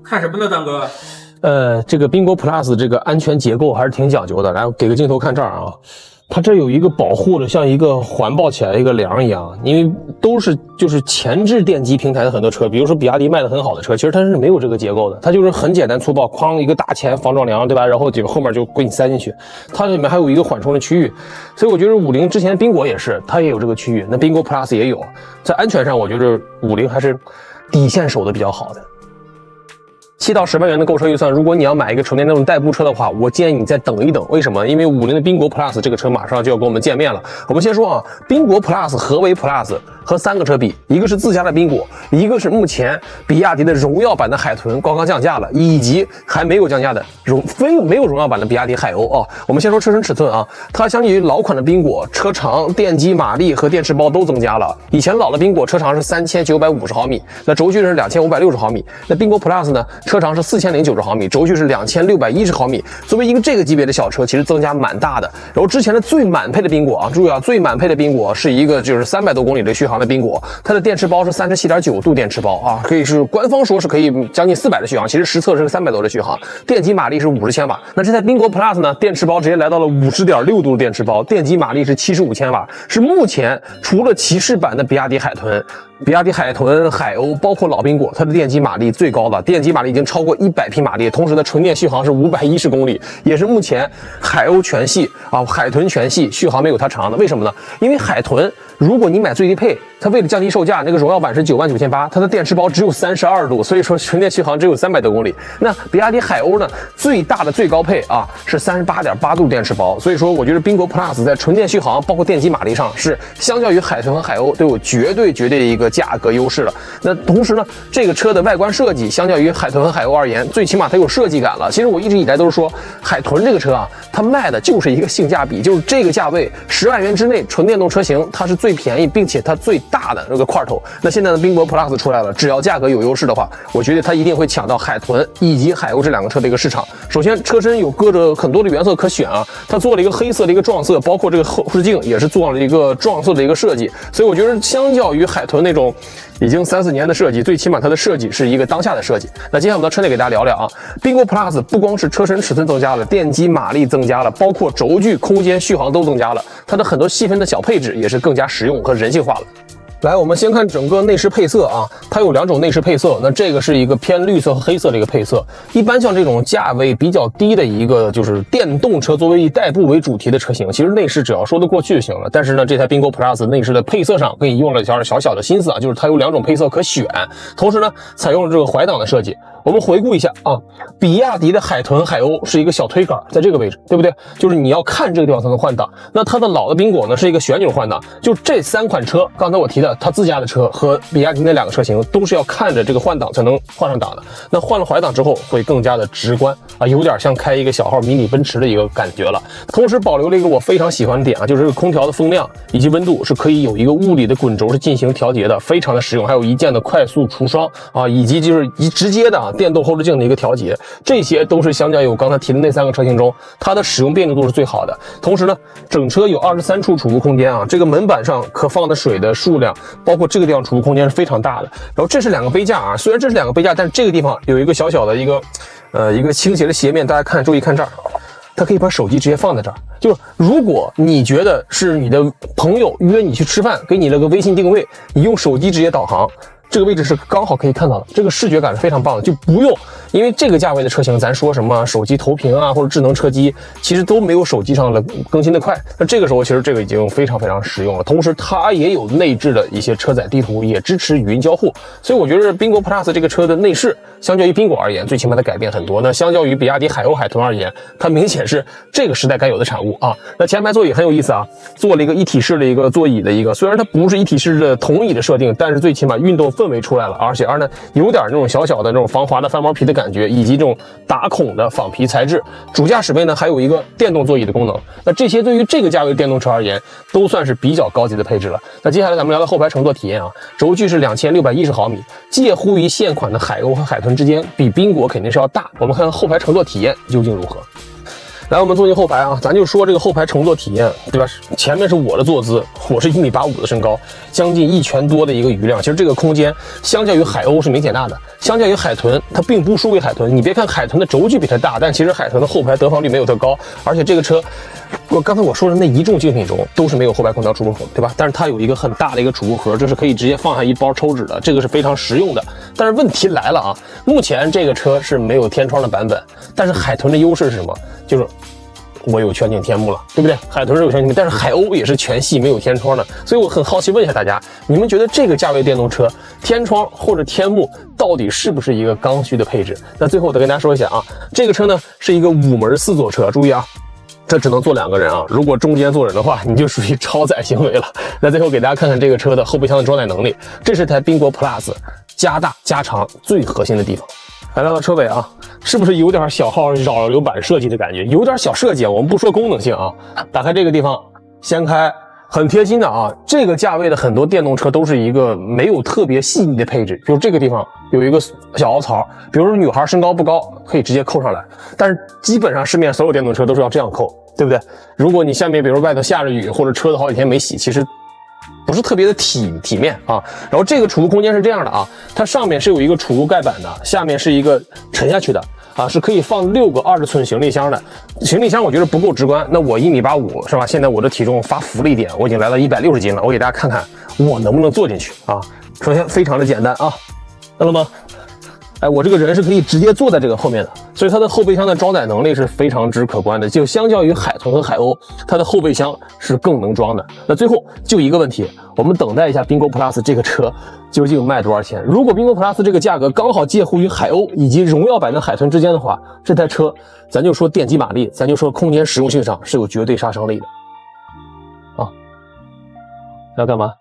看什么呢，大哥？这个宾果 Plus 这个安全结构还是挺讲究的。来，给个镜头看这儿啊，它这有一个保护的，像一个环抱起来一个梁一样。因为都是就是前置电机平台的很多车，比如说比亚迪卖的很好的车，其实它是没有这个结构的，它就是很简单粗暴，哐一个大前防撞梁，对吧？然后这个后面就给你塞进去，它里面还有一个缓冲的区域。所以我觉得50之前宾果也是，它也有这个区域，那宾果 Plus 也有。在安全上，我觉得50还是底线守的比较好的。7到10万元的购车预算，如果你要买一个纯电那种代步车的话，我建议你再等一等。为什么？因为50的宾果 Plus 这个车马上就要跟我们见面了。我们先说啊，宾果 Plus 何为 Plus？ 和3个车比，一个是自家的宾果，一个是目前比亚迪的荣耀版的海豚刚刚降价了，以及还没有降价的没有荣耀版的比亚迪海鸥啊。我们先说车身尺寸啊，它相比于老款的宾果，车长、电机、马力和电池包都增加了。以前老的宾果车长是3950毫米，那轴距是2560毫米。那宾果 Plus 呢，车长是4090毫米，轴距是2610毫米。作为一个这个级别的小车，其实增加蛮大的。然后之前的最满配的宾果啊，注意啊，最满配的宾果是一个就是300多公里的续航的宾果，它的电池包是37.9度电池包啊，可以是官方说是可以将近400的续航，其实实测是300多的续航，电机马力是50千瓦。那这台宾果 Plus 呢，电池包直接来到了50.6度的电池包，电机马力是75千瓦，是目前除了骑士版的比亚迪海豚、海鸥，包括老宾果，它的电机马力最高的，电机马力已经超过100匹马力，同时的纯电续航是510公里，也是目前海鸥全系啊、海豚全系续航没有它长的。为什么呢？因为海豚如果你买最低配，它为了降低售价，那个荣耀版是99800，它的电池包只有32度，所以说纯电续航只有300多公里。那比亚迪海鸥呢，最大的最高配啊是38.8度电池包，所以说我觉得宾果 Plus 在纯电续航包括电机马力上是相较于海豚和海鸥都有绝对的一个价格优势了。那同时呢，这个车的外观设计相较于海豚和海鸥而言，最起码它有设计感了。其实我一直以来都是说，海豚这个车啊，它卖的就是一个性价比，就是这个价位10万元之内纯电动车型，它是最便宜并且它最大的这个块头。那现在的宾果 Plus 出来了，只要价格有优势的话，我觉得它一定会抢到海豚以及海鸥这2个车的一个市场。首先车身有搁着很多的原色可选啊，它做了一个黑色的一个撞色，包括这个后视镜也是做了一个撞色的一个设计，所以我觉得相较于海豚那种已经3、4年的设计，最起码它的设计是一个当下的设计。那接下来我们到车内给大家聊聊啊，宾果 Plus 不光是车身尺寸增加了，电机马力增加了，包括轴距、空间、续航都增加了，它的很多细分的小配置也是更加实用和人性化了。来，我们先看整个内饰配色啊，它有2种内饰配色，那这个是一个偏绿色和黑色的一个配色。一般像这种价位比较低的一个就是电动车作为以代步为主题的车型，其实内饰只要说得过去就行了。但是呢，这台宾果 Plus 内饰的配色上给你用了一点小的心思啊，就是它有2种配色可选，同时呢，采用了这个怀档的设计。我们回顾一下啊，比亚迪的海豚、海鸥是一个小推杆，在这个位置，对不对？就是你要看这个地方才能换挡。那它的老的宾果呢，是一个旋钮换挡。就这3款车，刚才我提的，它自家的车和比亚迪那2个车型都是要看着这个换挡才能换上档的。那换了怀档之后，会更加的直观啊，有点像开一个小号迷你奔驰的一个感觉了。同时保留了一个我非常喜欢的点啊，就是这个空调的风量以及温度是可以有一个物理的滚轴是进行调节的，非常的实用。还有一键的快速除霜啊，以及就是直接的电动后视镜的一个调节，这些都是相较于我刚才提的那3个车型中，它的使用便利度是最好的。同时呢，整车有23处储物空间啊，这个门板上可放的水的数量，包括这个地方储物空间是非常大的。然后这是2个杯架啊，虽然这是2个杯架，但是这个地方有一个小小的一个倾斜的斜面，大家看，注意看这儿。它可以把手机直接放在这儿，就是如果你觉得是你的朋友约你去吃饭，给你了个微信定位，你用手机直接导航，这个位置是刚好可以看到的，这个视觉感是非常棒的，就不用，因为这个价位的车型，咱说什么手机投屏啊，或者智能车机，其实都没有手机上的更新的快。那这个时候，其实这个已经非常实用了。同时，它也有内置的一些车载地图，也支持语音交互。所以我觉得宾果 Plus 这个车的内饰，相较于宾果而言，最起码它改变很多。那相较于比亚迪海鸥、海豚而言，它明显是这个时代该有的产物啊。那前排座椅很有意思啊，做了一个一体式的一个座椅的一个，虽然它不是一体式的同椅的设定，但是最起码运动氛围出来了，而且呢有点那种小的那种防滑的翻毛皮的感觉，以及这种打孔的仿皮材质。主驾驶位呢还有一个电动座椅的功能。那这些对于这个价位的电动车而言，都算是比较高级的配置了。那接下来咱们聊到后排乘坐体验啊，轴距是2610毫米，介乎于现款的海鸥和海豚之间，比宾果肯定是要大。我们看看后排乘坐体验究竟如何。来，我们坐进后排啊，咱就说这个后排乘坐体验，对吧？前面是我的坐姿，我是1.85米的身高，将近1拳多的一个余量。其实这个空间相较于海鸥是明显大的，相较于海豚，它并不输给海豚。你别看海豚的轴距比它大，但其实海豚的后排得房率没有它高，而且这个车，刚才我说的那一众竞品中都是没有后排空调出风口，对吧？但是它有一个很大的一个储物盒，这是可以直接放下一包抽纸的，这个是非常实用的。但是问题来了啊，目前这个车是没有天窗的版本，但是海豚的优势是什么？就是我有全景天幕了，对不对？海豚是有全景天幕，但是海鸥也是全系没有天窗的，所以我很好奇问一下大家，你们觉得这个价位电动车天窗或者天幕到底是不是一个刚需的配置？那最后我再跟大家说一下啊，这个车呢是一个5门4座车，注意啊，这只能坐2个人啊，如果中间坐人的话，你就属于超载行为了。那最后给大家看看这个车的后备箱的装载能力，这是台缤果 Plus 加大加长最核心的地方。来到车尾啊，是不是有点小号扰流板设计的感觉？有点小设计啊，我们不说功能性啊。打开这个地方，掀开，很贴心的啊。这个价位的很多电动车都是一个没有特别细腻的配置，比如这个地方有一个小凹槽，比如说女孩身高不高，可以直接扣上来。但是基本上市面所有电动车都是要这样扣，对不对？如果你下面比如外头下着雨，或者车子好几天没洗，其实不是特别的体面啊。然后这个储物空间是这样的啊，它上面是有一个储物盖板的，下面是一个沉下去的啊，是可以放6个20寸行李箱的。行李箱我觉得不够直观，那我1.85米是吧？现在我的体重发福了一点，我已经来到160斤了，我给大家看看我能不能坐进去啊。首先非常的简单啊，看到了吗？哎，我这个人是可以直接坐在这个后面的，所以它的后备箱的装载能力是非常之可观的。就相较于海豚和海鸥，它的后备箱是更能装的。那最后就一个问题，我们等待一下缤果 Plus 这个车究竟卖多少钱？如果缤果 Plus 这个价格刚好介乎于海鸥以及荣耀版的海豚之间的话，这台车咱就说电机马力，咱就说空间实用性上是有绝对杀伤力的。啊，要干嘛？